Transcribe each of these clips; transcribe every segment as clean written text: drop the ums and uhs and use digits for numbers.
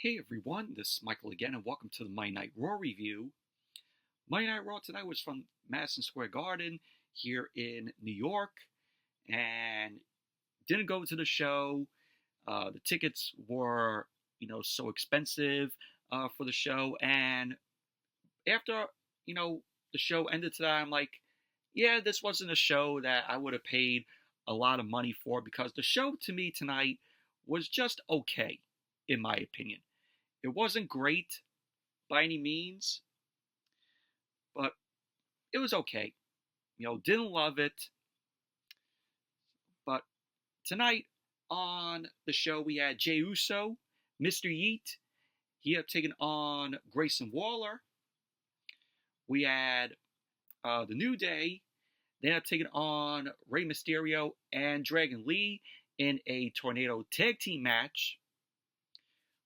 Hey everyone, this is Michael again, and welcome to the Monday Night Raw review. Monday Night Raw tonight was from Madison Square Garden here in New York, and didn't go to the show. The tickets were, so expensive for the show, and after, the show ended today, I'm like, yeah, this wasn't a show that I would have paid a lot of money for because the show to me tonight was just okay, in my opinion. It wasn't great by any means, but it was okay. Didn't love it. But tonight on the show, we had Jey Uso, Mr. Yeet. He had taken on Grayson Waller. We had the New Day. They ended up taking on Rey Mysterio and Dragon Lee in a tornado tag team match.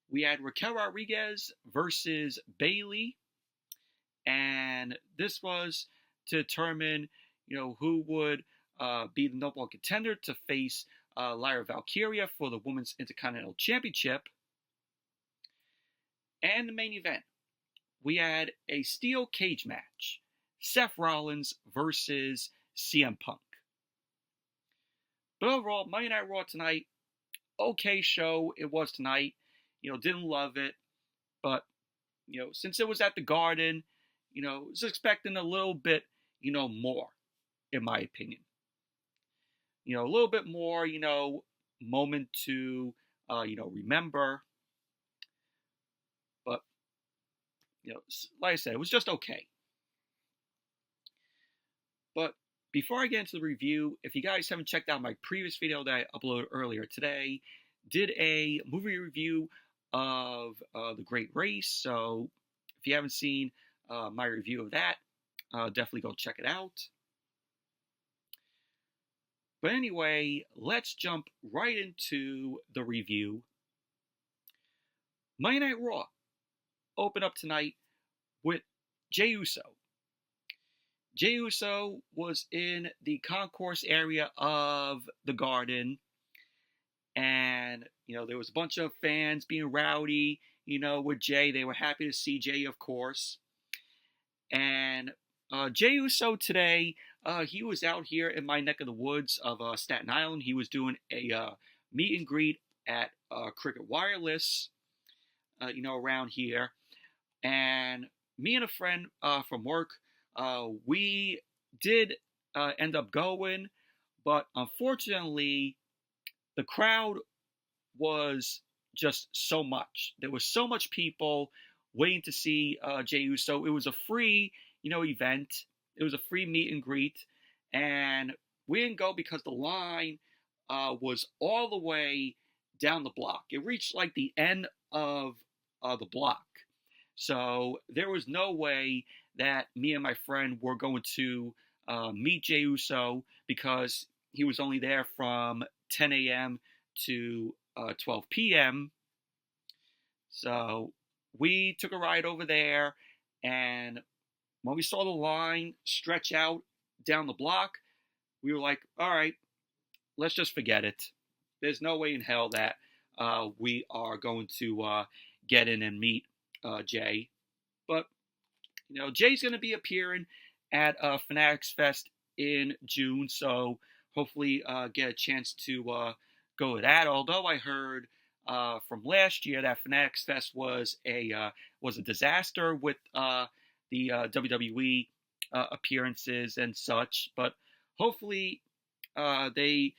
We had Raquel Rodriguez versus Bayley, and this was to determine, who would be the number one contender to face Lyra Valkyria for the Women's Intercontinental Championship. And the main event, we had a steel cage match, Seth Rollins versus CM Punk. But overall, Monday Night Raw tonight, okay show it was tonight. Didn't love it, but, since it was at the Garden, was expecting a little bit, more, in my opinion. A little bit more, moment to, remember. But, like I said, it was just okay. But before I get into the review, if you guys haven't checked out my previous video that I uploaded earlier today, did a movie review of The Great Race. So if you haven't seen my review of that, definitely go check it out. But anyway, let's jump right into the review. Monday Night Raw opened up tonight with Jey Uso. Jey Uso was in the concourse area of the Garden, and, there was a bunch of fans being rowdy, with Jey. They were happy to see Jey, of course. And Jey Uso today, he was out here in my neck of the woods of Staten Island. He was doing a meet and greet at Cricket Wireless, around here. And me and a friend from work, we did end up going, but unfortunately, the crowd was just so much. There was so much people waiting to see Jey Uso. It was a free, event. It was a free meet and greet, and we didn't go because the line was all the way down the block. It reached like the end of the block, so there was no way that me and my friend were going to meet Jey Uso because he was only there from 10 a.m. to 12 p.m. So we took a ride over there, and when we saw the line stretch out down the block, we were like, all right, let's just forget it. There's no way in hell that we are going to get in and meet Jey. But, Jey's going to be appearing at Fanatics Fest in June, so hopefully get a chance to go to that. Although I heard from last year that Fanatics Fest was a disaster with the WWE appearances and such, but hopefully they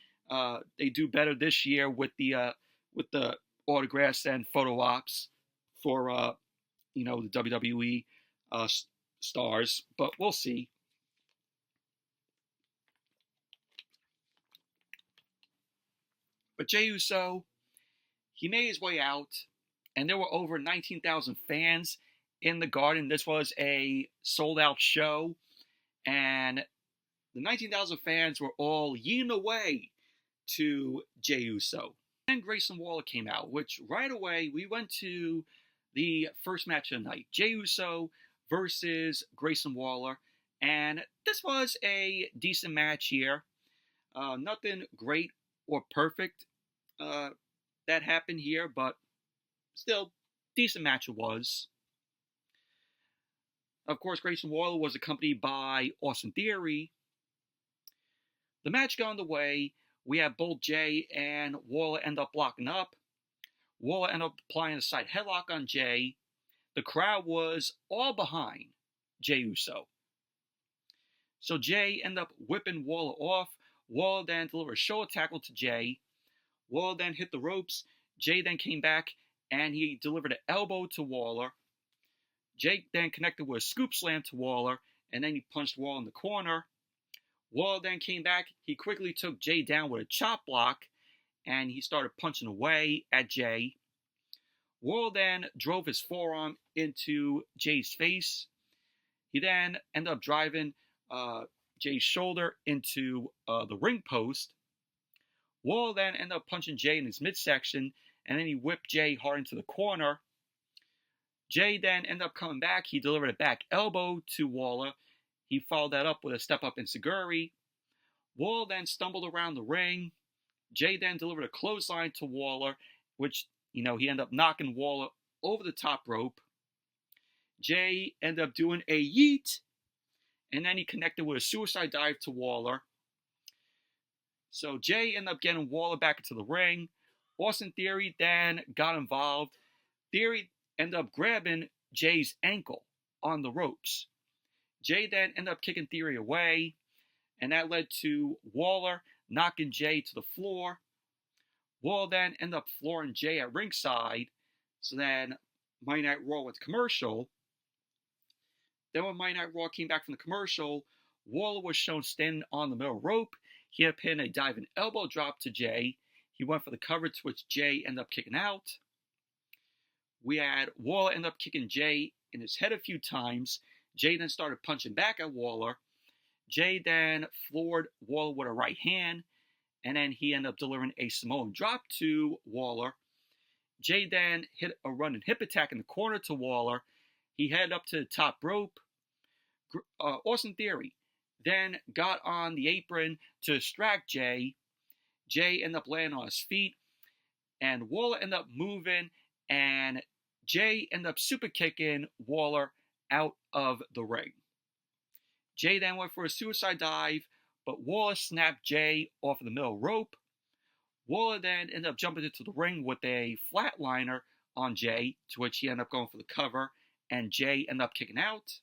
do better this year with the autographs and photo ops for the WWE stars, but we'll see. But Jey Uso, he made his way out, and there were over 19,000 fans in the Garden. This was a sold-out show, and the 19,000 fans were all yeeing away to Jey Uso. And Grayson Waller came out, which right away we went to the first match of the night, Jey Uso versus Grayson Waller, and this was a decent match here. Nothing great or perfect that happened here, but still decent match it was. Of course, Grayson Waller was accompanied by Austin Theory. The match got underway. We have both Jey and Waller end up locking up. Waller ended up applying a side headlock on Jey. The crowd was all behind Jey Uso. So Jey ended up whipping Waller off. Waller then delivered a shoulder tackle to Jey. Waller then hit the ropes. Jey then came back and he delivered an elbow to Waller. Jey then connected with a scoop slam to Waller, and then he punched Waller in the corner. Waller then came back. He quickly took Jey down with a chop block, and he started punching away at Jey. Waller then drove his forearm into Jey's face. He then ended up driving Jey's shoulder into the ring post. Waller then ended up punching Jey in his midsection, and then he whipped Jey hard into the corner. Jey then ended up coming back. He delivered a back elbow to Waller. He followed that up with a step-up enziguri. Waller then stumbled around the ring. Jey then delivered a clothesline to Waller, which, he ended up knocking Waller over the top rope. Jey ended up doing a yeet, and then he connected with a suicide dive to Waller. So Jey ended up getting Waller back into the ring. Austin Theory then got involved. Theory ended up grabbing Jey's ankle on the ropes. Jey then ended up kicking Theory away, and that led to Waller knocking Jey to the floor. Waller then ended up flooring Jey at ringside. So then Monday Night Raw went to commercial. Then when Monday Night Raw came back from the commercial, Waller was shown standing on the middle rope. He had pinned a diving elbow drop to Jey. He went for the cover, to which Jey ended up kicking out. We had Waller end up kicking Jey in his head a few times. Jey then started punching back at Waller. Jey then floored Waller with a right hand, and then he ended up delivering a Samoan drop to Waller. Jey then hit a running hip attack in the corner to Waller. He headed up to the top rope. Austin Theory then got on the apron to distract Jey. Jey ended up landing on his feet, and Waller ended up moving, and Jey ended up super kicking Waller out of the ring. Jey then went for a suicide dive, but Waller snapped Jey off of the middle rope. Waller then ended up jumping into the ring with a flatliner on Jey, to which he ended up going for the cover, and Jey ended up kicking out.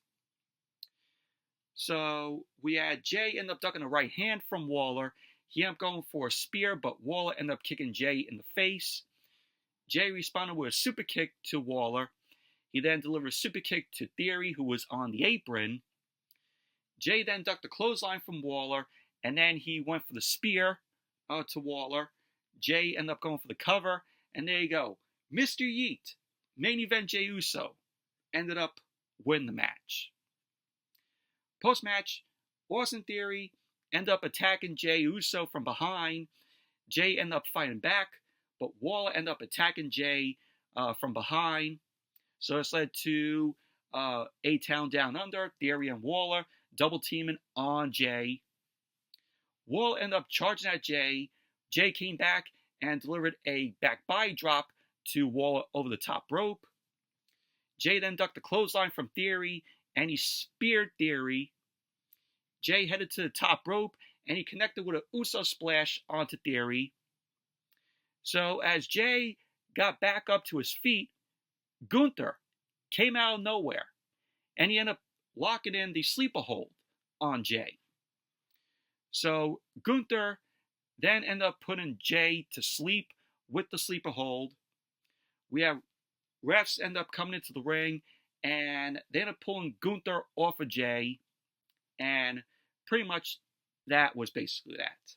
So we had Jey end up ducking a right hand from Waller. He ended up going for a spear, but Waller ended up kicking Jey in the face. Jey responded with a super kick to Waller. He then delivered a super kick to Theory, who was on the apron. Jey then ducked a clothesline from Waller, and then he went for the spear to Waller. Jey ended up going for the cover, and there you go. Mr. Yeet, main event Jey Uso, ended up winning the match. Post-match, Austin Theory ended up attacking Jey Uso from behind. Jey ended up fighting back, but Waller ended up attacking Jey from behind. So this led to A-Town Down Under, Theory and Waller double teaming on Jey. Waller ended up charging at Jey. Jey came back and delivered a back body drop to Waller over the top rope. Jey then ducked the clothesline from Theory, and he speared Theory. Jey headed to the top rope, and he connected with an Uso splash onto Theory. So as Jey got back up to his feet, Gunther came out of nowhere, and he ended up locking in the sleeper hold on Jey. So Gunther then ended up putting Jey to sleep with the sleeper hold. We have refs end up coming into the ring, and they end up pulling Gunther off of Jey, and pretty much that was basically that.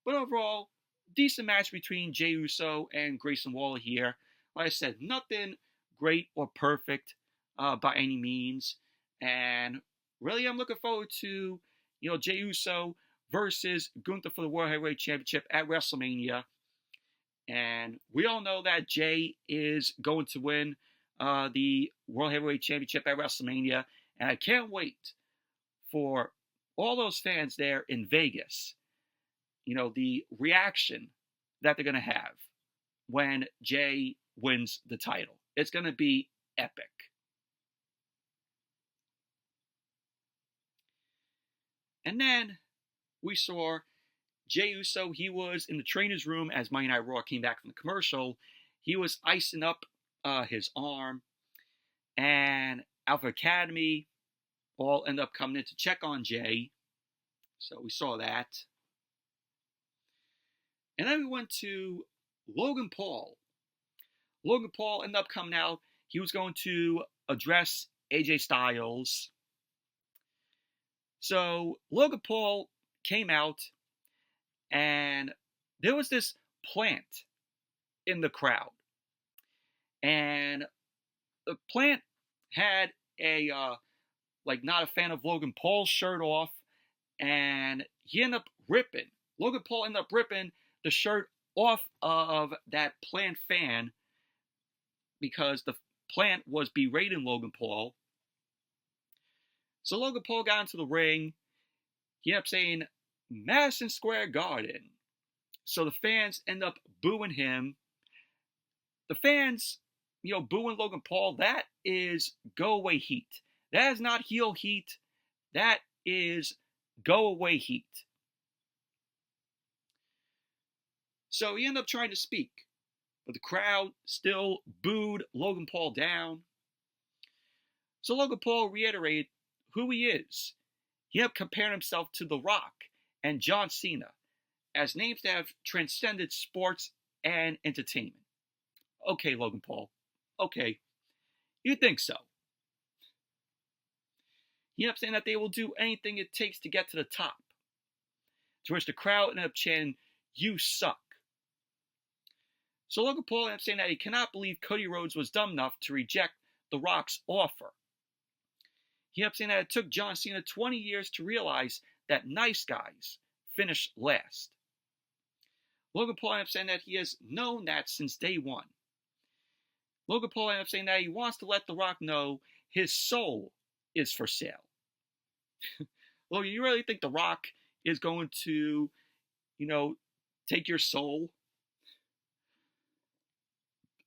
But overall, decent match between Jey Uso and Grayson Waller here. Like I said, nothing great or perfect by any means. And really, I'm looking forward to, Jey Uso versus Gunther for the World Heavyweight Championship at WrestleMania. And we all know that Jey is going to win the World Heavyweight Championship at WrestleMania. And I can't wait for all those fans there in Vegas, the reaction that they're going to have when Jey wins the title. It's going to be epic. And then we saw Jey Uso. He was in the trainer's room as Monday Night Raw came back from the commercial. He was icing up his arm. And Alpha Academy all end up coming in to check on Jey. So we saw that. And then we went to Logan Paul. Logan Paul ended up coming out. He was going to address AJ Styles. So Logan Paul came out, and there was this plant in the crowd. And the plant had a, not a fan of Logan Paul's shirt off, and he ended up ripping. Logan Paul ended up ripping the shirt off of that plant fan because the plant was berating Logan Paul. So Logan Paul got into the ring. He ended up saying, Madison Square Garden. So the fans end up booing him. The fans, booing Logan Paul, that is go-away heat. That is not heel heat. That is go-away heat. So he ended up trying to speak, but the crowd still booed Logan Paul down. So Logan Paul reiterated who he is. He ended up comparing himself to The Rock and John Cena as names that have transcended sports and entertainment. Okay, Logan Paul. Okay, you think so. He ended up saying that they will do anything it takes to get to the top. To which the crowd ended up chanting, "You suck." So Logan Paul ended up saying that he cannot believe Cody Rhodes was dumb enough to reject The Rock's offer. He ended up saying that it took John Cena 20 years to realize that nice guys finish last. Logan Paul ended up saying that he has known that since day one. Logan Paul ended up saying that he wants to let The Rock know his soul is for sale. Logan, you really think The Rock is going to, take your soul?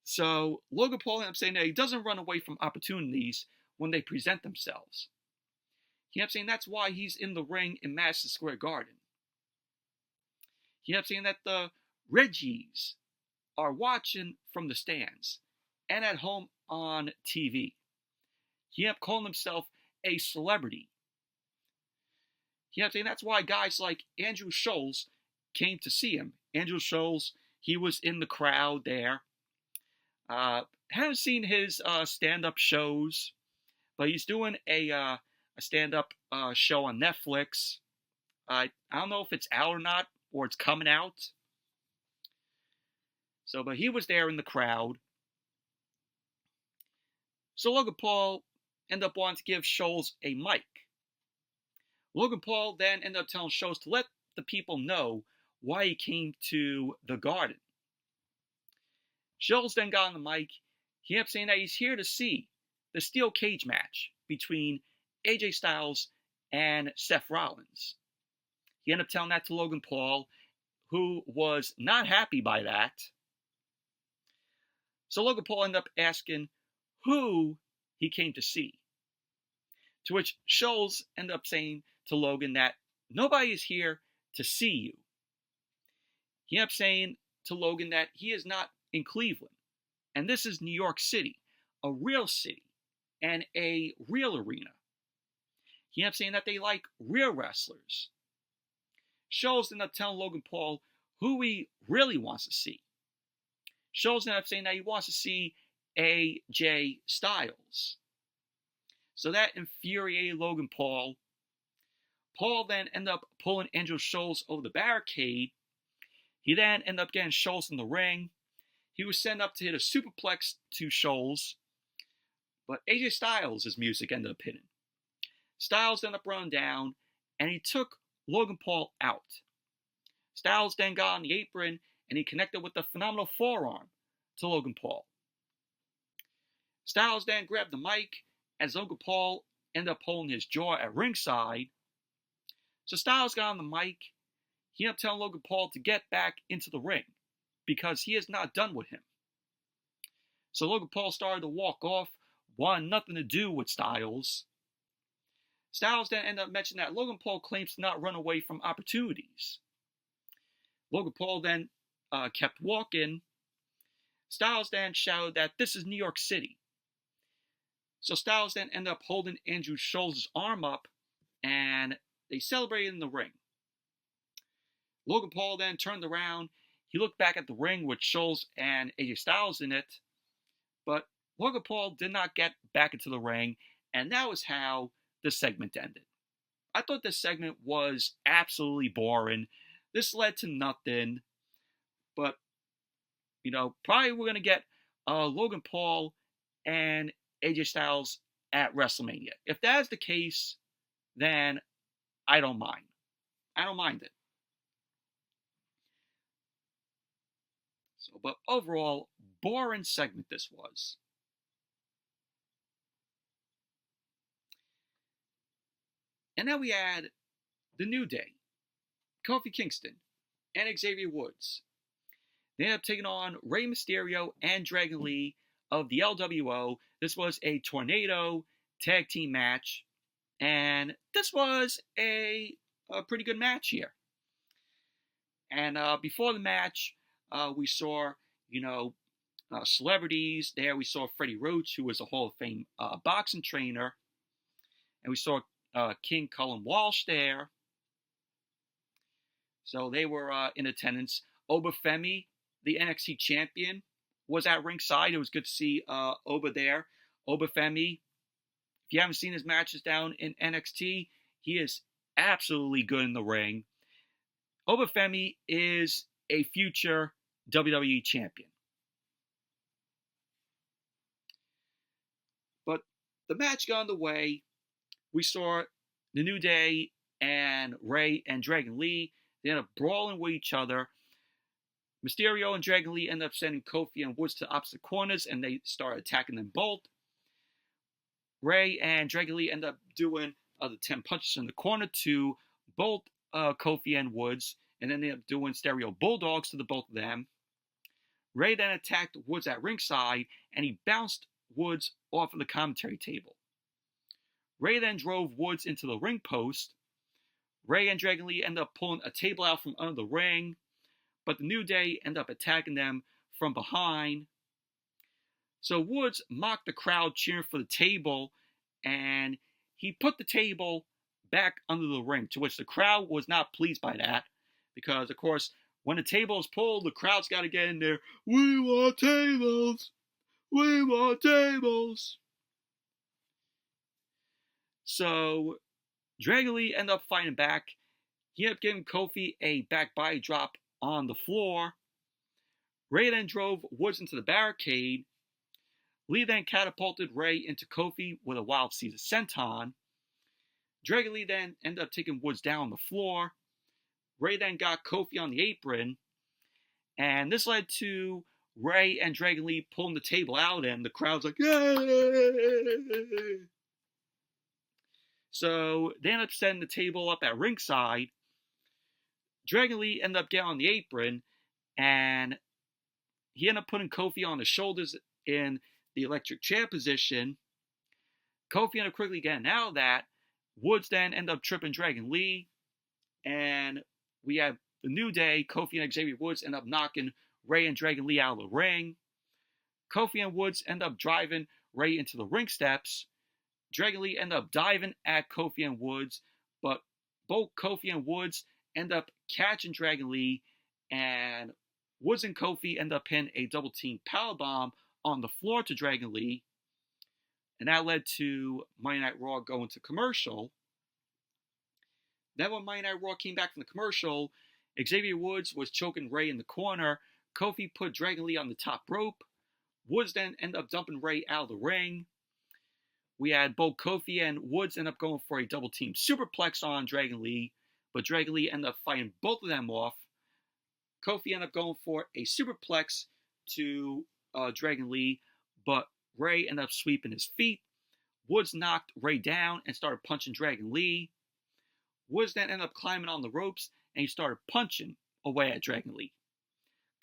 So Logan Paul ended up saying that he doesn't run away from opportunities when they present themselves. He ended up saying that's why he's in the ring in Madison Square Garden. He ended up saying that the Reggies are watching from the stands and at home on TV. He ended up calling himself a celebrity. He ended up saying that's why guys like Andrew Scholes came to see him. Andrew Scholes, he was in the crowd there. Haven't seen his stand-up shows, but he's doing a stand-up show on Netflix. I don't know if it's out or not, or it's coming out. So, but he was there in the crowd. So Logan Paul ended up wanting to give Scholes a mic. Logan Paul then ended up telling Scholes to let the people know why he came to the Garden. Scholes then got on the mic. He ended up saying that he's here to see the steel cage match between AJ Styles and Seth Rollins. He ended up telling that to Logan Paul, who was not happy by that. So Logan Paul ended up asking who he came to see. To which Scholes ended up saying to Logan that nobody is here to see you. He ended up saying to Logan that he is not in Cleveland, and this is New York City, a real city, and a real arena. He ended up saying that they like real wrestlers. Scholes ended up telling Logan Paul who he really wants to see. Scholes ended up saying that he wants to see AJ Styles. So that infuriated Logan Paul. Paul then ended up pulling Andrew Scholes over the barricade. He then ended up getting Scholes in the ring. He was sent up to hit a superplex to Scholes, but AJ Styles' music ended up hitting. Styles ended up running down, and he took Logan Paul out. Styles then got on the apron, and he connected with the phenomenal forearm to Logan Paul. Styles then grabbed the mic, as Logan Paul ended up holding his jaw at ringside. So Styles got on the mic. He ended up telling Logan Paul to get back into the ring, because he is not done with him. So Logan Paul started to walk off, wanted nothing to do with Styles. Styles then ended up mentioning that Logan Paul claims to not run away from opportunities. Logan Paul then kept walking. Styles then shouted that this is New York City. So Styles then ended up holding Andrew Schultz's arm up, and they celebrated in the ring. Logan Paul then turned around. He looked back at the ring with Schultz and AJ Styles in it, but Logan Paul did not get back into the ring, and that was how the segment ended. I thought this segment was absolutely boring. This led to nothing, but, probably we're going to get Logan Paul and AJ Styles at WrestleMania. If that is the case, then I don't mind. I don't mind it. But overall, boring segment this was. And then we had the New Day, Kofi Kingston, and Xavier Woods. They ended up taking on Rey Mysterio and Dragon Lee of the LWO. This was a tornado tag team match, and this was a pretty good match here. And before the match, we saw, celebrities there. We saw Freddie Roach, who was a Hall of Fame boxing trainer. And we saw King Cullen Walsh there. So they were in attendance. Oba Femi, the NXT champion, was at ringside. It was good to see Oba there. Oba Femi, if you haven't seen his matches down in NXT, he is absolutely good in the ring. Oba Femi is a future WWE champion. But the match got underway. We saw the New Day and Rey and Dragon Lee. They ended up brawling with each other. Mysterio and Dragon Lee ended up sending Kofi and Woods to opposite corners, and they started attacking them both. Rey and Dragon Lee ended up doing the 10 punches in the corner to both Kofi and Woods, and then they ended up doing stereo bulldogs to the both of them. Rey then attacked Woods at ringside, and he bounced Woods off of the commentary table. Rey then drove Woods into the ring post. Rey and Dragon Lee ended up pulling a table out from under the ring, but the New Day ended up attacking them from behind. So Woods mocked the crowd cheering for the table, and he put the table back under the ring, to which the crowd was not pleased by that, because, of course, when the table is pulled, the crowd's got to get in there. We want tables! We want tables! So Dragon Lee ended up fighting back. He ended up giving Kofi a back body drop on the floor. Rey then drove Woods into the barricade. Lee then catapulted Rey into Kofi with a Wild Caesar senton. Dragon Lee then ended up taking Woods down on the floor. Rey then got Kofi on the apron. And this led to Rey and Dragon Lee pulling the table out, and the crowd's like, yay! So they ended up setting the table up at ringside. Dragon Lee ended up getting on the apron, and he ended up putting Kofi on his shoulders in the electric chair position. Kofi ended up quickly getting out of that. Woods then ended up tripping Dragon Lee, and we have the New Day. Kofi and Xavier Woods end up knocking Rey and Dragon Lee out of the ring. Kofi and Woods end up driving Rey into the ring steps. Dragon Lee end up diving at Kofi and Woods, but both Kofi and Woods end up catching Dragon Lee, and Woods and Kofi end up hitting a double team powerbomb on the floor to Dragon Lee, and that led to Monday Night Raw going to commercial. Then when Monday Night Raw came back from the commercial, Xavier Woods was choking Rey in the corner. Kofi put Dragon Lee on the top rope. Woods then ended up dumping Rey out of the ring. We had both Kofi and Woods end up going for a double team superplex on Dragon Lee, but Dragon Lee ended up fighting both of them off. Kofi ended up going for a superplex to Dragon Lee, but Rey ended up sweeping his feet. Woods knocked Rey down and started punching Dragon Lee. Woods then ended up climbing on the ropes, and he started punching away at Dragon Lee.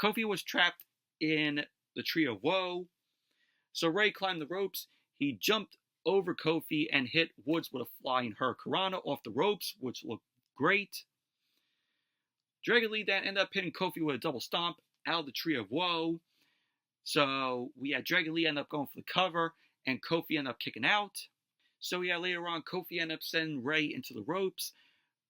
Kofi was trapped in the Tree of Woe. So Rey climbed the ropes. He jumped over Kofi and hit Woods with a flying hurricanrana off the ropes, which looked great. Dragon Lee then ended up hitting Kofi with a double stomp out of the Tree of Woe. So we had Dragon Lee end up going for the cover, and Kofi ended up kicking out. So yeah, later on, Kofi ended up sending Rey into the ropes.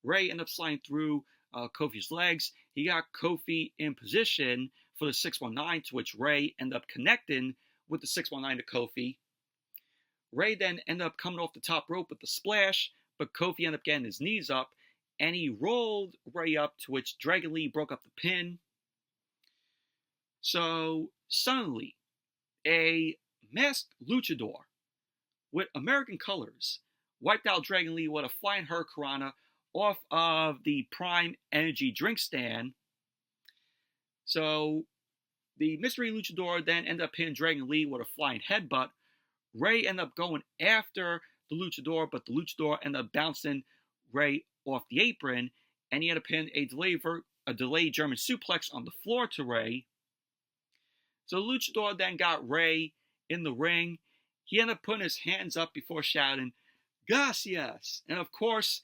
Rey ended up sliding through Kofi's legs. He got Kofi in position for the 619, to which Rey ended up connecting with the 619 to Kofi. Rey then ended up coming off the top rope with the splash, but Kofi ended up getting his knees up, and he rolled Rey up, to which Dragon Lee broke up the pin. So suddenly, a masked luchador with American colors wiped out Dragon Lee with a flying hurricanrana off of the Prime Energy drink stand. So the mystery luchador then ended up hitting Dragon Lee with a flying headbutt. Rey ended up going after the luchador, but the luchador ended up bouncing Rey off the apron, and he ended up hitting a delayed German suplex on the floor to Rey. So the luchador then got Rey in the ring. He ended up putting his hands up before shouting, "Gracias!" And of course,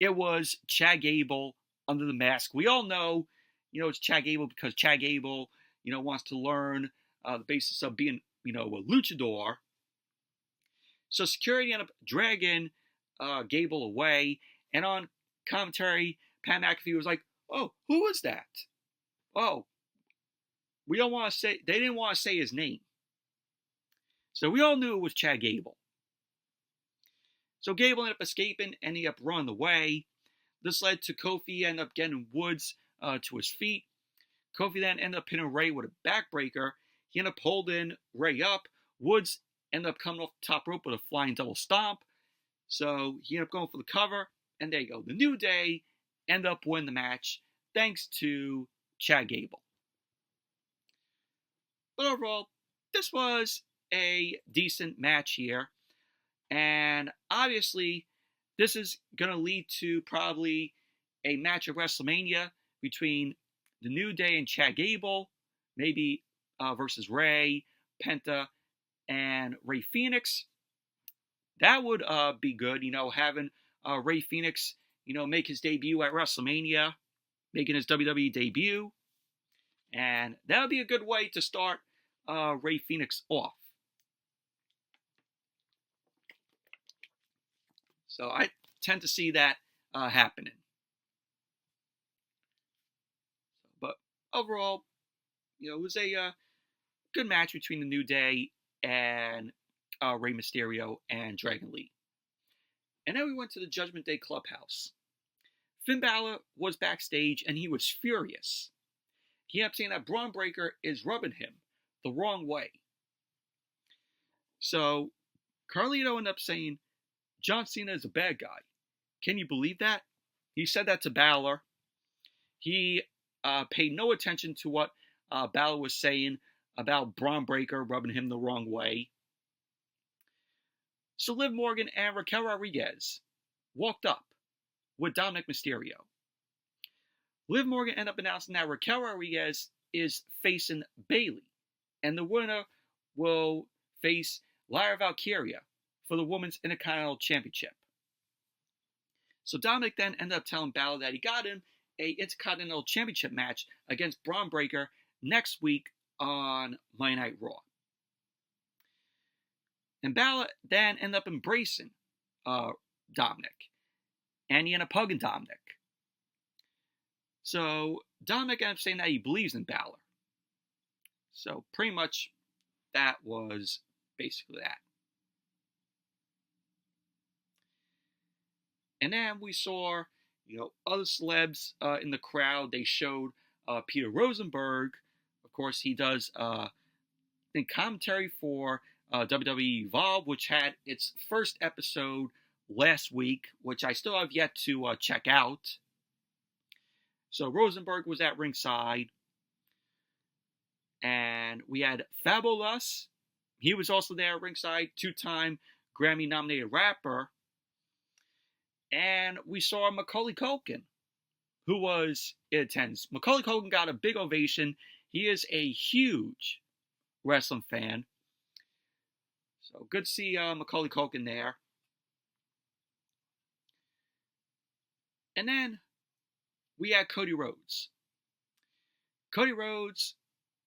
it was Chad Gable under the mask. We all know, it's Chad Gable because Chad Gable, wants to learn the basis of being, a luchador. So security ended up dragging Gable away, and on commentary, Pat McAfee was like, "Oh, who was that? Oh, they didn't want to say his name." So we all knew it was Chad Gable. So Gable ended up escaping and ended up running away. This led to Kofi ended up getting Woods to his feet. Kofi then ended up hitting Rey with a backbreaker. He ended up holding Rey up. Woods ended up coming off the top rope with a flying double stomp. So he ended up going for the cover. And there you go. The New Day ended up winning the match thanks to Chad Gable. But overall, this was a decent match here. And obviously, this is going to lead to probably a match at WrestleMania between the New Day and Chad Gable, maybe versus Rey, Penta, and Rey Fenix. That would be good, having Rey Fenix, make his debut at WrestleMania, making his WWE debut. And that would be a good way to start Rey Fenix off. So I tend to see that happening. But overall, it was a good match between the New Day and Rey Mysterio and Dragon Lee. And then we went to the Judgment Day Clubhouse. Finn Balor was backstage and he was furious. He ended up saying that Braun Breaker is rubbing him the wrong way. So Carlito ended up saying, "John Cena is a bad guy. Can you believe that?" He said that to Balor. He paid no attention to what Balor was saying about Braun Breaker rubbing him the wrong way. So Liv Morgan and Raquel Rodriguez walked up with Dominic Mysterio. Liv Morgan ended up announcing that Raquel Rodriguez is facing Bayley, and the winner will face Lyra Valkyria for the Women's Intercontinental Championship. So Dominic then ended up telling Balor that he got him a Intercontinental Championship match against Braun Breaker next week on Monday Night Raw. And Balor then ended up embracing Dominic, and he ended up hugging Dominic. So Dominic ended up saying that he believes in Balor. So pretty much that was basically that. And then we saw, other celebs in the crowd. They showed Peter Rosenberg. Of course, he does commentary for WWE Evolve, which had its first episode last week, which I still have yet to check out. So Rosenberg was at ringside. And we had Fabulous. He was also there at ringside, 2-time Grammy-nominated rapper. And we saw Macaulay Culkin, who was in attendance. Macaulay Culkin got a big ovation. He is a huge wrestling fan. So good to see Macaulay Culkin there. And then we had Cody Rhodes. Cody Rhodes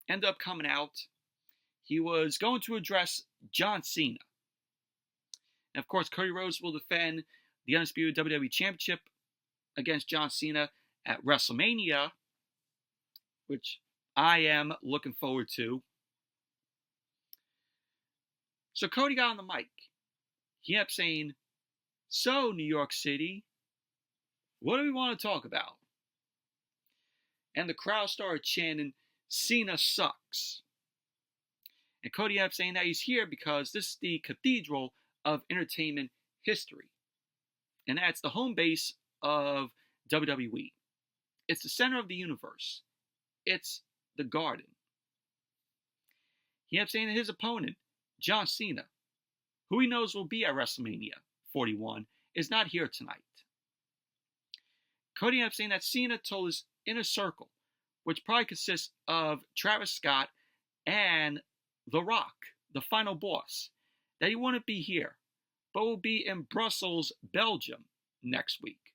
ended up coming out. He was going to address John Cena. And of course, Cody Rhodes will defend the Undisputed WWE Championship against John Cena at WrestleMania, which I am looking forward to. So Cody got on the mic. He kept saying, "So, New York City, what do we want to talk about?" And the crowd started chanting, "Cena sucks." And Cody kept saying that he's here because this is the cathedral of entertainment history. And that's the home base of WWE. It's the center of the universe. It's the Garden. He kept saying that his opponent, John Cena, who he knows will be at WrestleMania 41, is not here tonight. Cody kept saying that Cena told his inner circle, which probably consists of Travis Scott and The Rock, the final boss, that he wouldn't be here, but will be in Brussels, Belgium next week.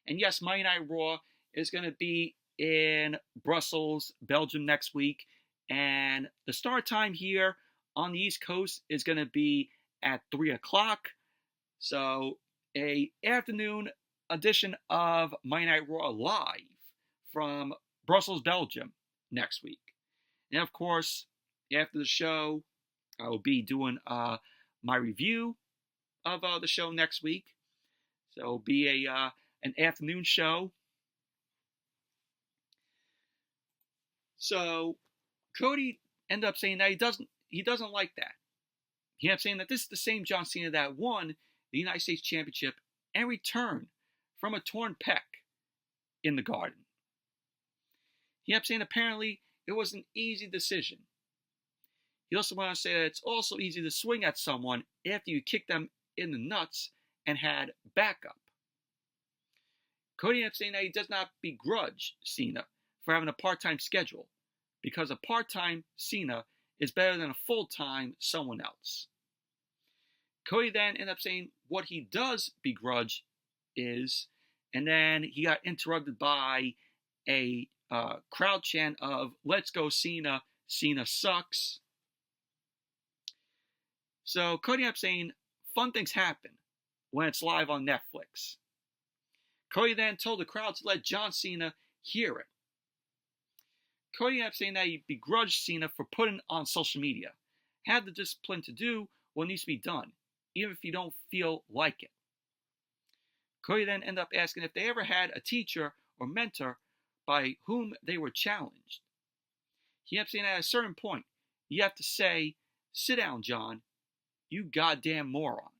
And yes, Monday Night Raw is going to be in Brussels, Belgium next week. And the start time here on the East Coast is going to be at 3 o'clock. So a afternoon edition of Monday Night Raw live from Brussels, Belgium next week. And of course, after the show, I will be doing my review of the show next week. So it'll be an afternoon show. So Cody ended up saying that he doesn't like that. He ended up saying that this is the same John Cena that won the United States Championship and returned from a torn pec in the Garden. He ended up saying apparently it was an easy decision. He also went on to say that it's also easy to swing at someone after you kick them in the nuts and had backup. Cody ended up saying that he does not begrudge Cena for having a part-time schedule, because a part-time Cena is better than a full-time someone else. Cody then ended up saying what he does begrudge is, and then he got interrupted by a crowd chant of "Let's go Cena, Cena sucks." So Cody ended up saying fun things happen when it's live on Netflix. Cody then told the crowd to let John Cena hear it. Cody ended up saying that he begrudged Cena for putting on social media, had the discipline to do what needs to be done, even if you don't feel like it. Cody then ended up asking if they ever had a teacher or mentor by whom they were challenged. He ended up saying at a certain point, you have to say, "Sit down, John, you goddamn moron.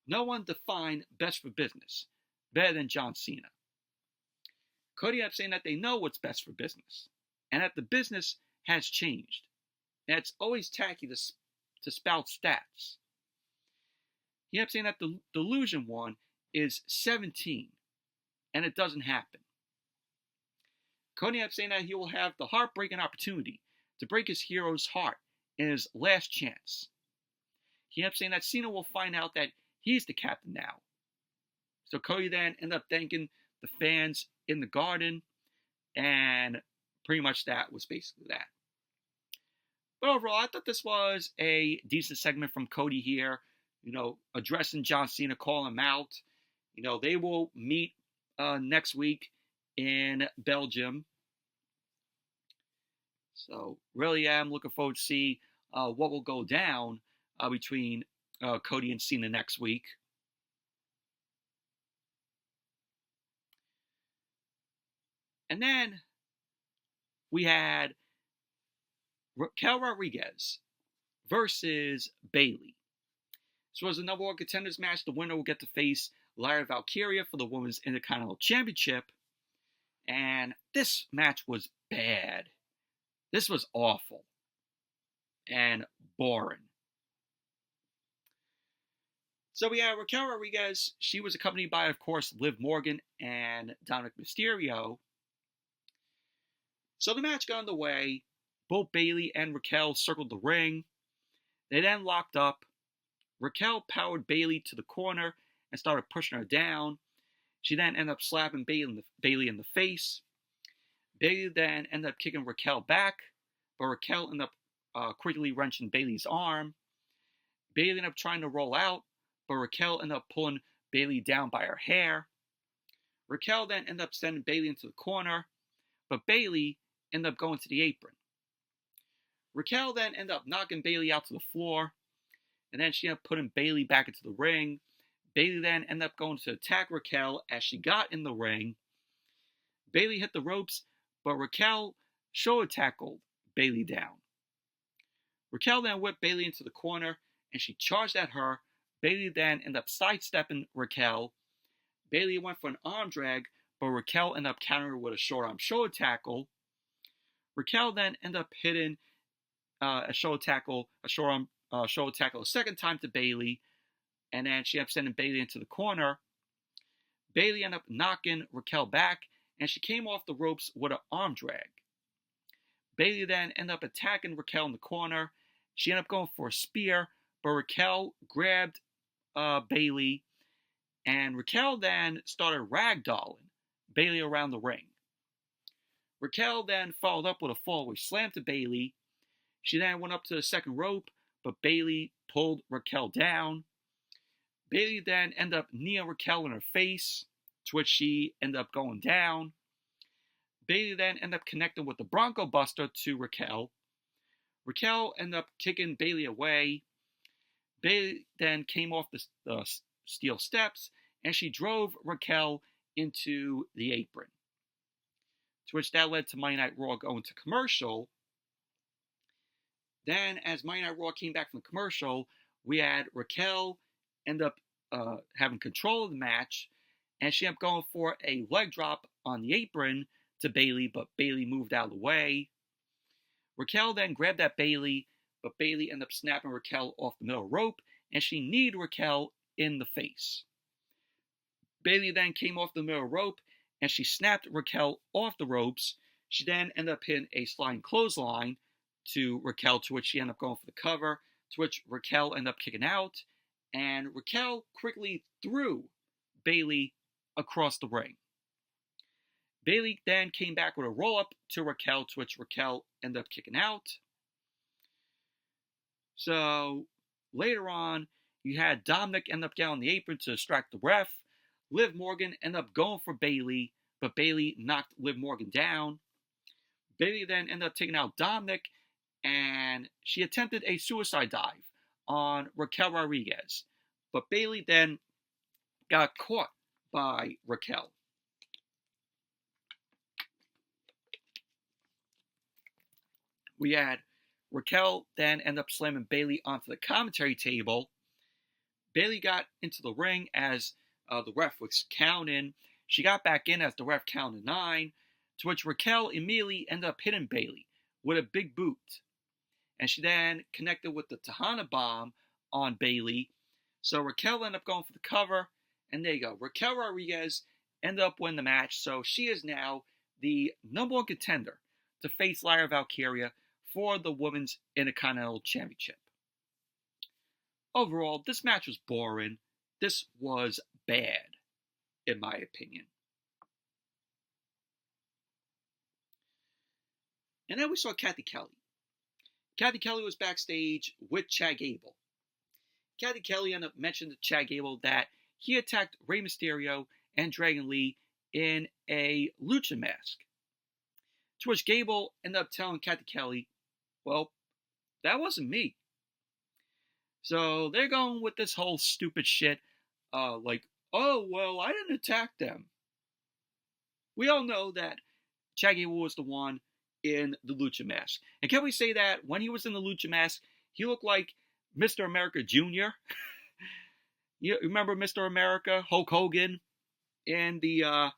No one defined best for business better than John Cena." Cody ended up saying that they know what's best for business, and that the business has changed, and it's always tacky to spout stats. He ended up saying that the delusion one is 17, and it doesn't happen. Cody ended up saying that he will have the heartbreaking opportunity to break his hero's heart in his last chance. He ended up saying that Cena will find out that he's the captain now. So Cody then ended up thanking the fans in the Garden, and pretty much that was basically that. But overall, I thought this was a decent segment from Cody here, addressing John Cena, calling him out. They will meet next week in Belgium. So really am looking forward to see what will go down between Cody and Cena next week. And then we had Raquel Rodriguez versus Bayley. This was a number one contenders match. The winner will get to face Lyra Valkyria for the Women's Intercontinental Championship. And this match was bad. This was awful and boring. So we have Raquel Rodriguez. She was accompanied by, of course, Liv Morgan and Dominic Mysterio. So the match got underway. Both Bayley and Raquel circled the ring. They then locked up. Raquel powered Bayley to the corner and started pushing her down. She then ended up slapping Bayley in the face. Bayley then ended up kicking Raquel back, but Raquel ended up quickly wrenching Bayley's arm. Bayley ended up trying to roll out, but Raquel ended up pulling Bayley down by her hair. Raquel then ended up sending Bayley into the corner, but Bayley ended up going to the apron. Raquel then ended up knocking Bayley out to the floor, and then she ended up putting Bayley back into the ring. Bayley then ended up going to attack Raquel as she got in the ring. Bayley hit the ropes, but Raquel shoulder tackled Bayley down. Raquel then whipped Bayley into the corner, and she charged at her. Bayley then ended up sidestepping Raquel. Bayley went for an arm drag, but Raquel ended up countering her with a short arm shoulder tackle. Raquel then ended up hitting a short arm shoulder tackle a second time to Bayley, and then she ended up sending Bayley into the corner. Bayley ended up knocking Raquel back, and she came off the ropes with an arm drag. Bayley then ended up attacking Raquel in the corner. She ended up going for a spear, but Raquel grabbed Bayley, and Raquel then started ragdolling Bayley around the ring. Raquel then followed up with a fallaway slam to Bayley. She then went up to the second rope, but Bayley pulled Raquel down. Bayley then ended up kneeing Raquel in her face, to which she ended up going down. Bayley then ended up connecting with the Bronco Buster to Raquel. Raquel ended up kicking Bayley away. Bayley then came off the steel steps, and she drove Raquel into the apron, to which that led to Monday Night Raw going to commercial. Then, as Monday Night Raw came back from the commercial, we had Raquel end up having control of the match, and she ended up going for a leg drop on the apron to Bayley, but Bayley moved out of the way. Raquel then grabbed at Bayley, but Bayley ended up snapping Raquel off the middle rope, and she kneed Raquel in the face. Bayley then came off the middle rope, and she snapped Raquel off the ropes. She then ended up hitting a sliding clothesline to Raquel, to which she ended up going for the cover, to which Raquel ended up kicking out, and Raquel quickly threw Bayley across the ring. Bayley then came back with a roll-up to Raquel, to which Raquel ended up kicking out. So, later on, you had Dominic end up getting on the apron to distract the ref. Liv Morgan ended up going for Bayley, but Bayley knocked Liv Morgan down. Bayley then ended up taking out Dominic, and she attempted a suicide dive on Raquel Rodriguez, but Bayley then got caught by Raquel. We had Raquel then end up slamming Bayley onto the commentary table. Bayley got into the ring as the ref was counting. She got back in as the ref counted 9, to which Raquel immediately ended up hitting Bayley with a big boot. And she then connected with the Tejana bomb on Bayley. So Raquel ended up going for the cover, and there you go. Raquel Rodriguez ended up winning the match, so she is now the number 1 contender to face Lyra Valkyria for the Women's Intercontinental Championship. Overall, this match was boring. This was bad, in my opinion. And then we saw Cathy Kelly. Cathy Kelly was backstage with Chad Gable. Cathy Kelly ended up mentioning to Chad Gable that he attacked Rey Mysterio and Dragon Lee in a lucha mask. To which Gable ended up telling Cathy Kelly, well, that wasn't me. So they're going with this whole stupid shit, like, oh, well, I didn't attack them. We all know that Chad Gable was the one in the lucha mask. And can we say that when he was in the lucha mask, he looked like Mr. America Jr.? You remember Mr. America, Hulk Hogan, in the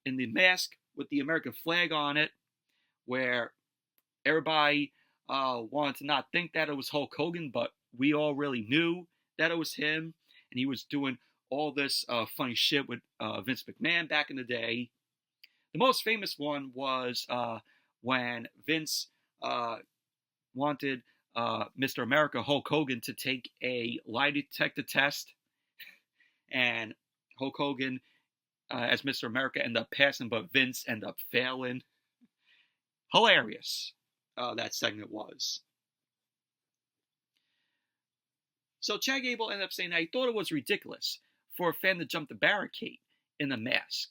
mask with the American flag on it, where everybody wanted to not think that it was Hulk Hogan, but we all really knew that it was him, and he was doing all this funny shit with Vince McMahon back in the day. The most famous one was when Vince wanted Mr. America Hulk Hogan to take a lie detector test, and Hulk Hogan, as Mr. America, ended up passing, but Vince ended up failing. Hilarious, that segment was. So Chad Gable ended up saying that he thought it was ridiculous for a fan to jump the barricade in a mask.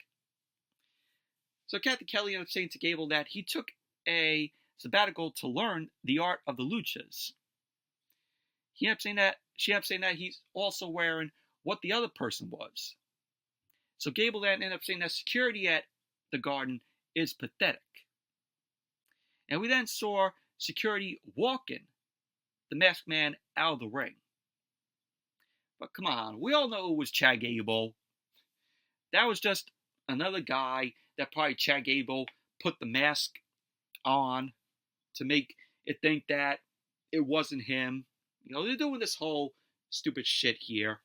So Kathy Kelly ended up saying to Gable that he took a sabbatical to learn the art of the luchas. She ended up saying that he's also wearing what the other person was. So Gable then ended up saying that security at the Garden is pathetic. And we then saw security walking the masked man out of the ring. But come on, we all know it was Chad Gable. That was just another guy that probably Chad Gable put the mask on to make it think that it wasn't him. You know, they're doing this whole stupid shit here.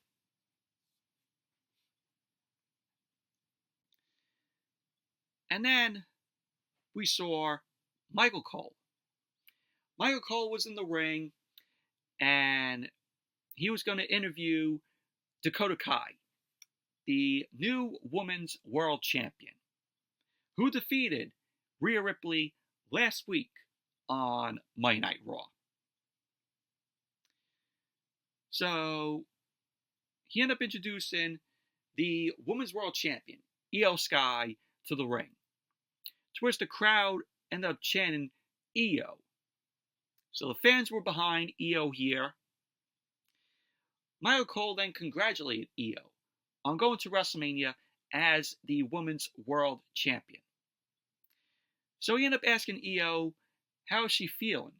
And then we saw Michael Cole. Michael Cole was in the ring, and he was going to interview Dakota Kai, the new Women's World Champion, who defeated Rhea Ripley last week on Monday Night Raw. So he ended up introducing the Women's World Champion, Io Sky, to the ring, to which the crowd ended up chanting Io. So the fans were behind Io here. Michael Cole then congratulated Io on going to WrestleMania as the Women's World Champion. So he ended up asking Io how is she feeling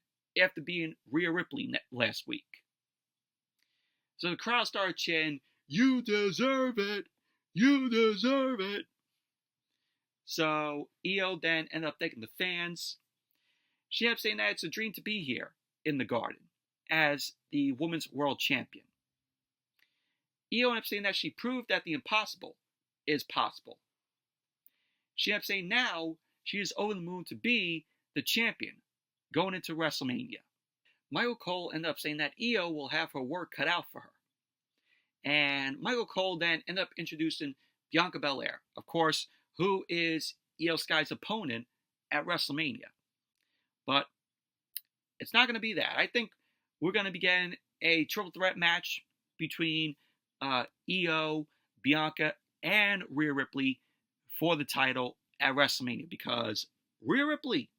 after being Rhea Ripley last week. So the crowd started chanting, "You deserve it! You deserve it!" So Io then ended up thanking the fans. She ended up saying that it's a dream to be here in the Garden as the Women's World Champion. Io ended up saying that she proved that the impossible is possible. She ended up saying now she is over the moon to be the champion going into WrestleMania. Michael Cole ended up saying that Io will have her work cut out for her. And Michael Cole then ended up introducing Bianca Belair, of course, who is Io Sky's opponent at WrestleMania. But it's not going to be that. I think we're going to be getting a triple threat match between Io, Bianca, and Rhea Ripley for the title at WrestleMania, because Rhea Ripley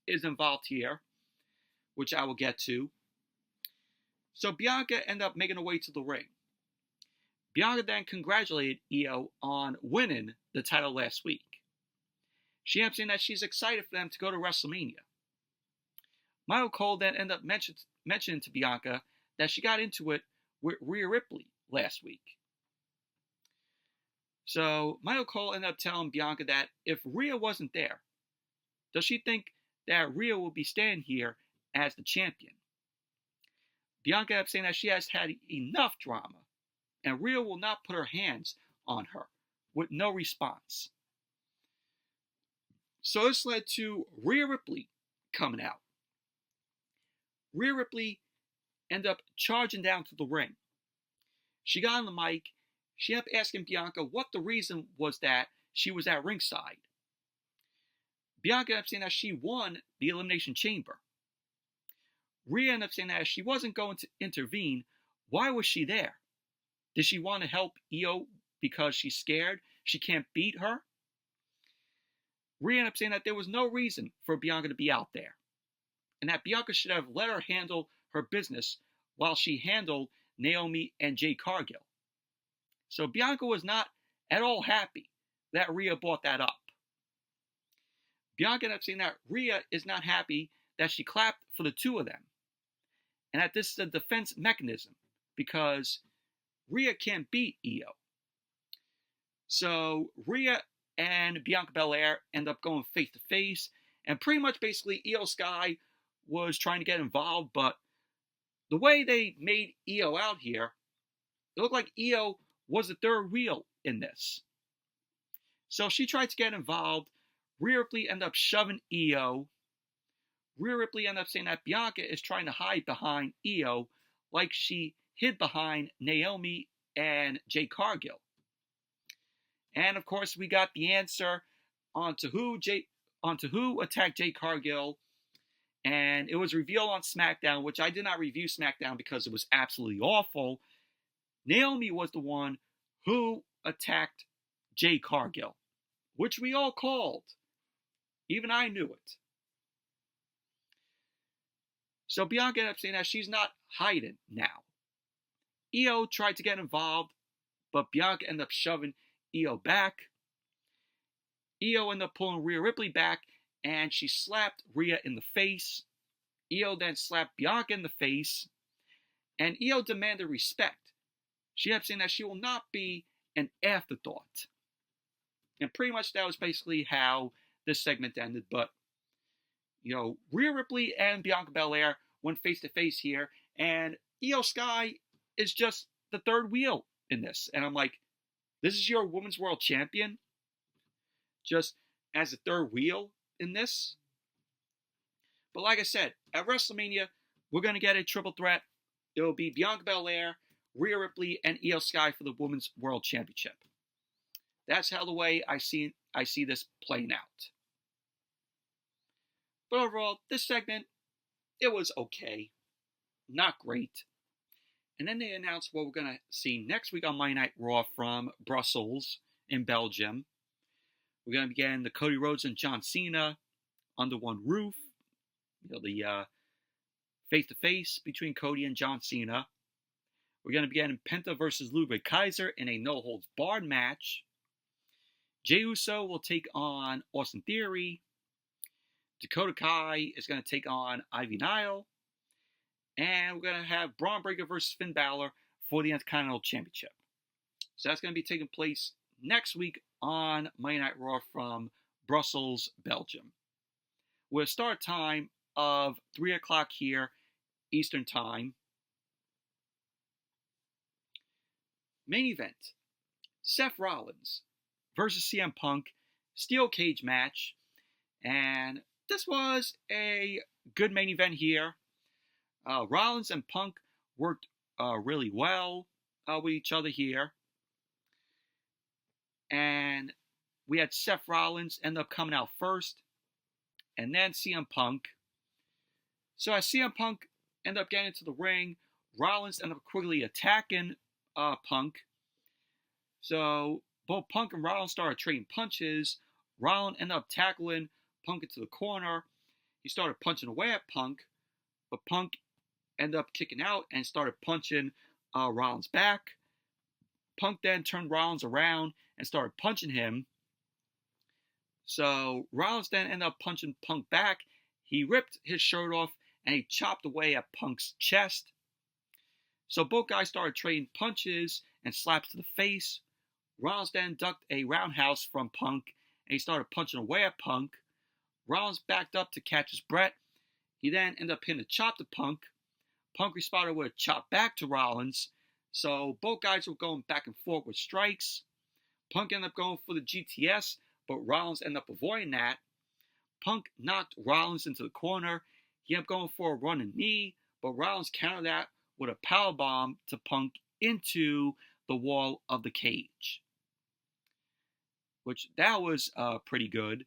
is involved here, which I will get to. So Bianca ended up making her way to the ring. Bianca then congratulated Io on winning the title last week. She ended up saying that she's excited for them to go to WrestleMania. Michael Cole then ended up mentioning to Bianca that she got into it with Rhea Ripley last week. So Michael Cole ended up telling Bianca that if Rhea wasn't there, does she think that Rhea will be standing here as the champion? Bianca ended up saying that she has had enough drama, and Rhea will not put her hands on her, with no response. So this led to Rhea Ripley coming out. Rhea Ripley ended up charging down to the ring. She got on the mic. She ended up asking Bianca what the reason was that she was at ringside. Bianca ended up saying that she won the Elimination Chamber. Rhea ended up saying that if she wasn't going to intervene, why was she there? Did she want to help Io because she's scared she can't beat her? Rhea ended up saying that there was no reason for Bianca to be out there, and that Bianca should have let her handle her business while she handled Naomi and Jade Cargill. So Bianca was not at all happy that Rhea brought that up. Bianca ended up saying that Rhea is not happy that she clapped for the two of them, and that this is a defense mechanism because Rhea can't beat Io. So Rhea and Bianca Belair end up going face to face, and pretty much basically Io Sky was trying to get involved, but the way they made Io out here, it looked like Io was the third wheel in this. So she tried to get involved. Rhea Ripley ended up shoving Io. Rhea Ripley ended up saying that Bianca is trying to hide behind Io like she hid behind Naomi and Jade Cargill. And of course, we got the answer onto who attacked Jade Cargill, and it was revealed on SmackDown, which I did not review SmackDown because it was absolutely awful. Naomi was the one who attacked Jade Cargill, which we all called. Even I knew it. So Bianca ended up saying that she's not hiding now. Io tried to get involved, but Bianca ended up shoving Io back. Io ended up pulling Rhea Ripley back, and she slapped Rhea in the face. Io then slapped Bianca in the face, and Io demanded respect. She kept saying that she will not be an afterthought. And pretty much that was basically how this segment ended. But, Rhea Ripley and Bianca Belair went face to face here, and Io Sky is just the third wheel in this. And I'm like, this is your Women's World Champion? Just as a third wheel in this? But like I said, at WrestleMania, we're going to get a triple threat. It will be Bianca Belair, Rhea Ripley, and Io Sky for the Women's World Championship. That's how the way I see this playing out. But overall, this segment, it was okay. Not great. And then they announced what we're going to see next week on Monday Night Raw from Brussels in Belgium. We're going to be getting the Cody Rhodes and John Cena under one roof. The face-to-face between Cody and John Cena. We're going to be getting Penta versus Ludwig Kaiser in a no-holds-barred match. Jey Uso will take on Austin Theory. Dakota Kai is going to take on Ivy Nile. And we're going to have Braun Breaker versus Finn Balor for the Intercontinental Championship. So that's going to be taking place next week on Monday Night Raw from Brussels, Belgium. With a start time of 3 o'clock here, Eastern Time. Main event, Seth Rollins versus CM Punk, steel cage match. And this was a good main event here. Rollins and Punk worked really well with each other here. And we had Seth Rollins end up coming out first, and then CM Punk. So as CM Punk ended up getting into the ring, Rollins ended up quickly attacking Punk. So both Punk and Rollins started trading punches. Rollins ended up tackling Punk into the corner. He started punching away at Punk, but Punk ended up kicking out and started punching Rollins back. Punk then turned Rollins around and started punching him. So Rollins then ended up punching Punk back. He ripped his shirt off and he chopped away at Punk's chest. So both guys started trading punches and slaps to the face. Rollins then ducked a roundhouse from Punk and he started punching away at Punk. Rollins backed up to catch his breath. He then ended up hitting a chop to Punk. Punk responded with a chop back to Rollins. So both guys were going back and forth with strikes. Punk ended up going for the GTS, but Rollins ended up avoiding that. Punk knocked Rollins into the corner. He ended up going for a running knee, but Rollins countered that with a powerbomb to Punk into the wall of the cage. Which, that was pretty good.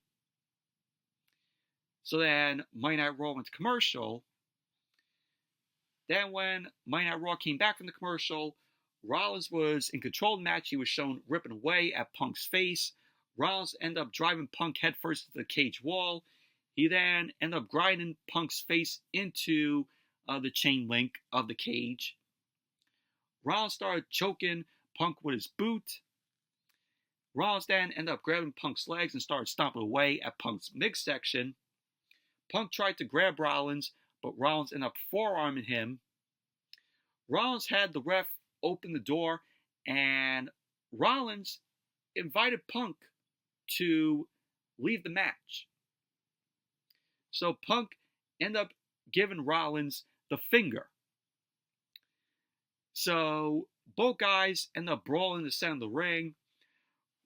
So then, Monday Night Raw went to commercial. Then when Monday Night Raw came back from the commercial, Rollins was in control of the match. He was shown ripping away at Punk's face. Rollins ended up driving Punk headfirst into the cage wall. He then ended up grinding Punk's face into the chain link of the cage. Rollins started choking Punk with his boot. Rollins then ended up grabbing Punk's legs and started stomping away at Punk's midsection. Punk tried to grab Rollins, but Rollins ended up forearming him. Rollins had the ref open the door, and Rollins invited Punk to leave the match. So Punk ended up giving Rollins the finger. So both guys ended up brawling in the center of the ring.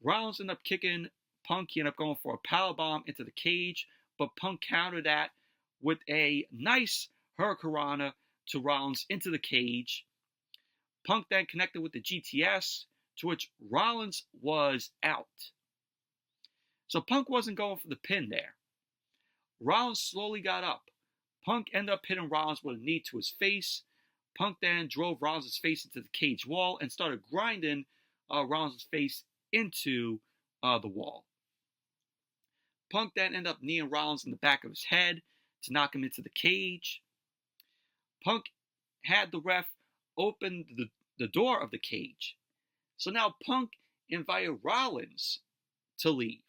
Rollins ended up kicking Punk. He ended up going for a powerbomb into the cage, but Punk countered that with a nice hurricanrana to Rollins into the cage. Punk then connected with the GTS, to which Rollins was out. So Punk wasn't going for the pin there. Rollins slowly got up. Punk ended up hitting Rollins with a knee to his face. Punk then drove Rollins' face into the cage wall and started grinding Rollins' face into the wall. Punk then ended up kneeing Rollins in the back of his head to knock him into the cage. Punk had the ref open the door of the cage. So now Punk invited Rollins to leave.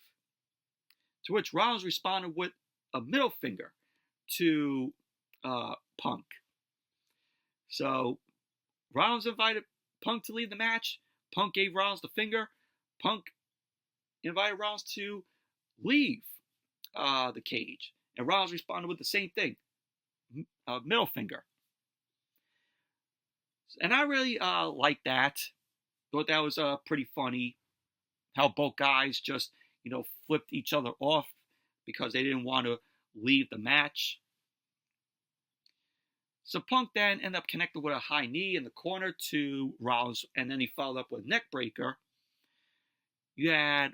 To which Rollins responded with a middle finger to Punk. So Rollins invited Punk to leave the match. Punk gave Rollins the finger. Punk invited Rollins to leave the cage. And Rollins responded with the same thing, middle finger. And I really liked that. Thought that was pretty funny. How both guys just, flipped each other off because they didn't want to leave the match. So Punk then ended up connecting with a high knee in the corner to Rollins, and then he followed up with a neck breaker. You had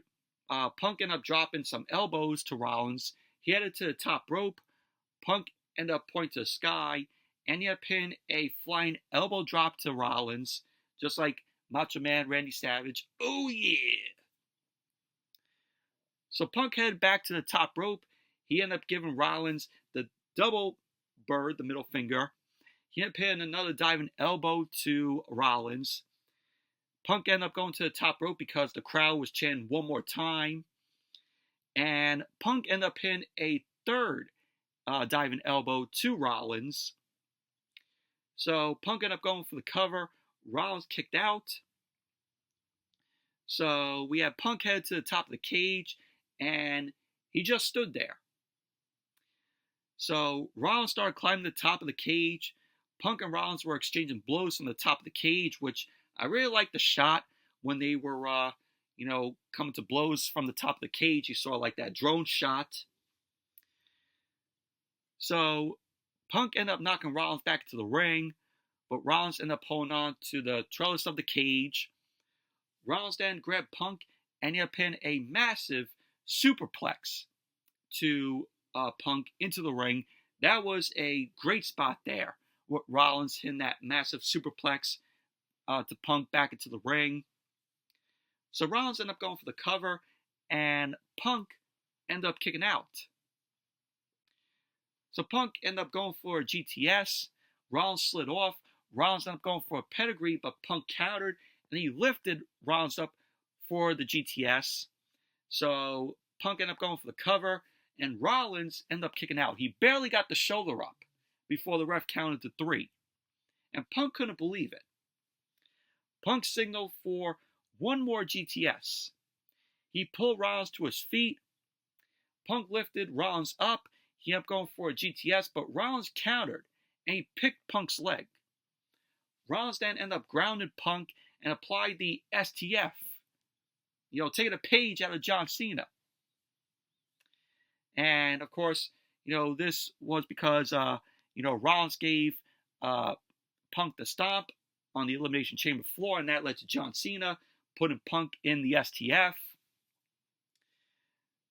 Punk end up dropping some elbows to Rollins. He headed to the top rope. Punk ended up pointing to the sky, and he had pinned a flying elbow drop to Rollins, just like Macho Man Randy Savage. Oh yeah! So Punk headed back to the top rope. He ended up giving Rollins the double bird, the middle finger. He ended up hitting another diving elbow to Rollins. Punk ended up going to the top rope because the crowd was chanting one more time. And Punk ended up hitting a third diving elbow to Rollins. So Punk ended up going for the cover. Rollins kicked out. So we had Punk head to the top of the cage, and he just stood there. So Rollins started climbing the top of the cage. Punk and Rollins were exchanging blows from the top of the cage, which I really liked the shot when they were, coming to blows from the top of the cage. You saw like that drone shot. So Punk ended up knocking Rollins back to the ring, but Rollins ended up holding on to the trellis of the cage. Rollins then grabbed Punk and he pinned a massive superplex to Punk into the ring. That was a great spot there, with Rollins hitting that massive superplex to Punk back into the ring. So Rollins ended up going for the cover, and Punk ended up kicking out. So Punk ended up going for a GTS. Rollins slid off. Rollins ended up going for a pedigree, but Punk countered, and he lifted Rollins up for the GTS. So Punk ended up going for the cover, and Rollins ended up kicking out. He barely got the shoulder up before the ref counted to 3. And Punk couldn't believe it. Punk signaled for one more GTS. He pulled Rollins to his feet. Punk lifted Rollins up. He ended up going for a GTS, but Rollins countered, and he picked Punk's leg. Rollins then ended up grounding Punk and applied the STF. Taking a page out of John Cena. And, of course, this was because, Rollins gave Punk the stomp on the Elimination Chamber floor, and that led to John Cena putting Punk in the STF.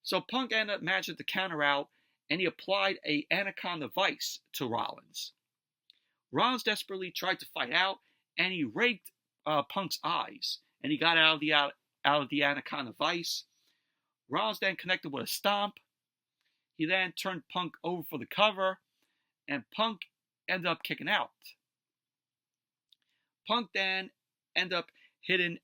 So Punk ended up managing to counter out, and he applied a Anaconda Vice to Rollins. Rollins desperately tried to fight out, and he raked Punk's eyes, and he got out of the Anaconda Vice. Rollins then connected with a stomp. He then turned Punk over for the cover, and Punk ended up kicking out. Punk then ended up hitting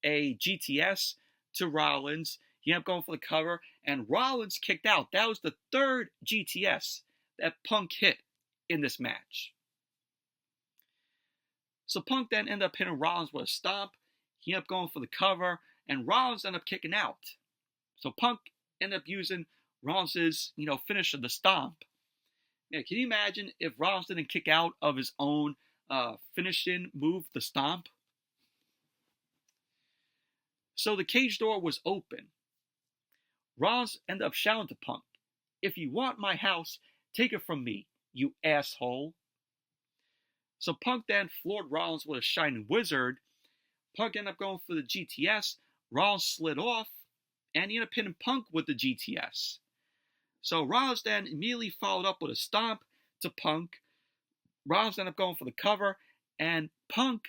a GTS to Rollins. He ended up going for the cover, and Rollins kicked out. That was the third GTS that Punk hit in this match. So Punk then ended up hitting Rollins with a stomp. He ended up going for the cover, and Rollins ended up kicking out. So Punk ended up using Rollins' finisher, the stomp. Yeah, can you imagine if Rollins didn't kick out of his own finishing move, the stomp? So the cage door was open. Rollins ended up shouting to Punk, "If you want my house, Take it from me, you asshole. So Punk then floored Rollins with a Shining Wizard. Punk ended up going for the GTS. Rollins slid off, and he ended up pinning Punk with the GTS. So Rollins then immediately followed up with a stomp to Punk. Rollins ended up going for the cover, and Punk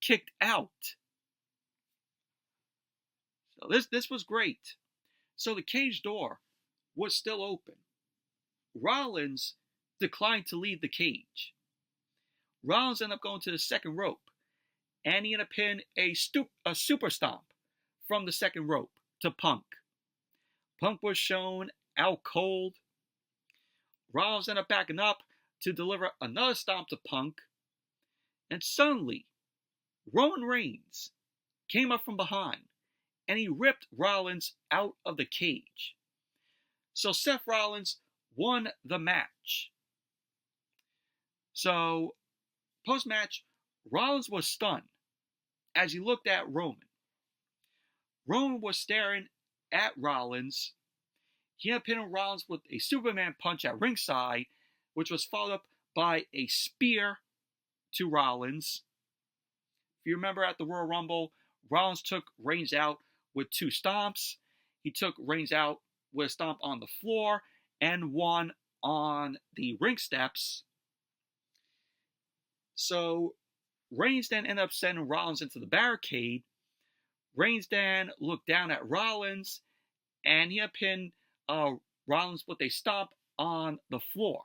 kicked out. So this was great. So the cage door was still open. Rollins declined to leave the cage. Rollins ended up going to the second rope, and he ended up pinning a super stomp from the second rope to Punk. Punk was shown out cold. Rollins ended up backing up to deliver another stomp to Punk, and suddenly Roman Reigns came up from behind, and he ripped Rollins out of the cage. So Seth Rollins won the match. So, post-match, Rollins was stunned as he looked at Roman. Roman was staring at Rollins. He ended up hitting Rollins with a Superman punch at ringside, which was followed up by a spear to Rollins. If you remember at the Royal Rumble, Rollins took Reigns out with 2 stomps. He took Reigns out with a stomp on the floor and one on the ring steps. So Reigns then ended up sending Rollins into the barricade. Reigns then looked down at Rollins, and he pinned Rollins with a stomp on the floor.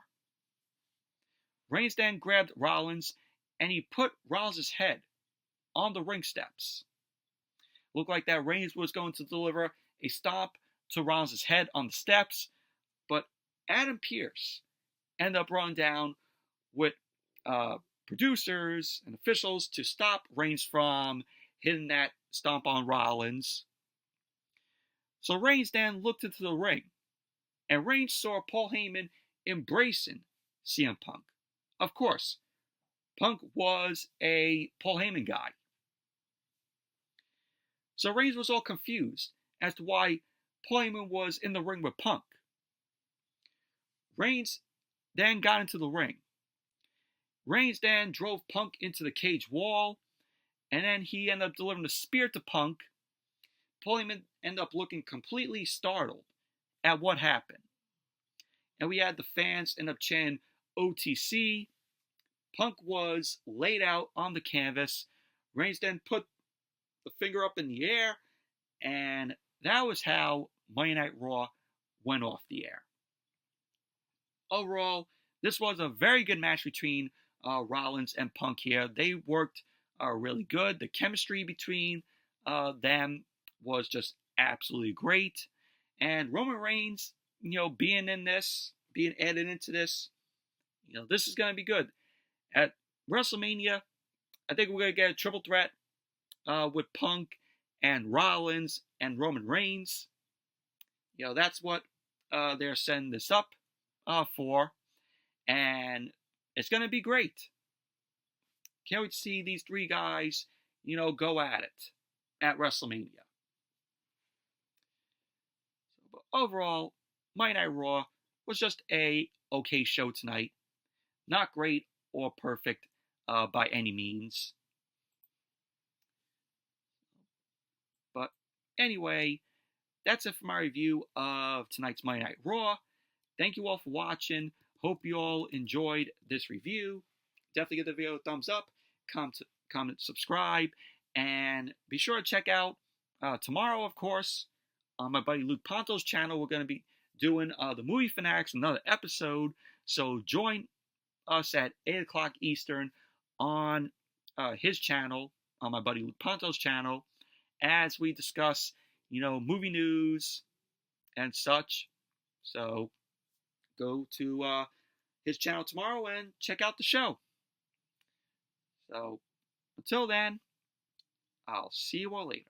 Reigns then grabbed Rollins, and he put Rollins' head on the ring steps. Looked like that Reigns was going to deliver a stomp to Rollins' head on the steps, but Adam Pearce ended up running down with producers and officials to stop Reigns from hitting that stomp on Rollins. So Reigns then looked into the ring, and Reigns saw Paul Heyman embracing CM Punk. Of course, Punk was a Paul Heyman guy. So Reigns was all confused as to why Paul Heyman was in the ring with Punk. Reigns then got into the ring. Reigns then drove Punk into the cage wall, and then he ended up delivering a spear to Punk. Paul Heyman ended up looking completely startled at what happened. And we had the fans end up chanting OTC. Punk was laid out on the canvas. Reigns then put the finger up in the air, and that was how Monday Night Raw went off the air. Overall, this was a very good match between Rollins and Punk here. They worked really good. The chemistry between them was just absolutely great. And Roman Reigns, being in this, being added into this, this is going to be good. At WrestleMania, I think we're going to get a triple threat with Punk and Rollins and Roman Reigns. That's what they're setting this up for. And it's going to be great. Can't wait to see these 3 guys, go at it at WrestleMania. But overall, Monday Night Raw was just a okay show tonight. Not great or perfect by any means. But anyway, that's it for my review of tonight's Monday Night Raw. Thank you all for watching. Hope you all enjoyed this review. Definitely give the video a thumbs up, comment, subscribe, and be sure to check out tomorrow, of course, on my buddy Luke Ponto's channel. We're going to be doing the Movie Fanatics, another episode. So join us at 8 o'clock Eastern on his channel, on my buddy Luke Ponto's channel, as we discuss, movie news and such. So go to his channel tomorrow and check out the show. So until then, I'll see you all later.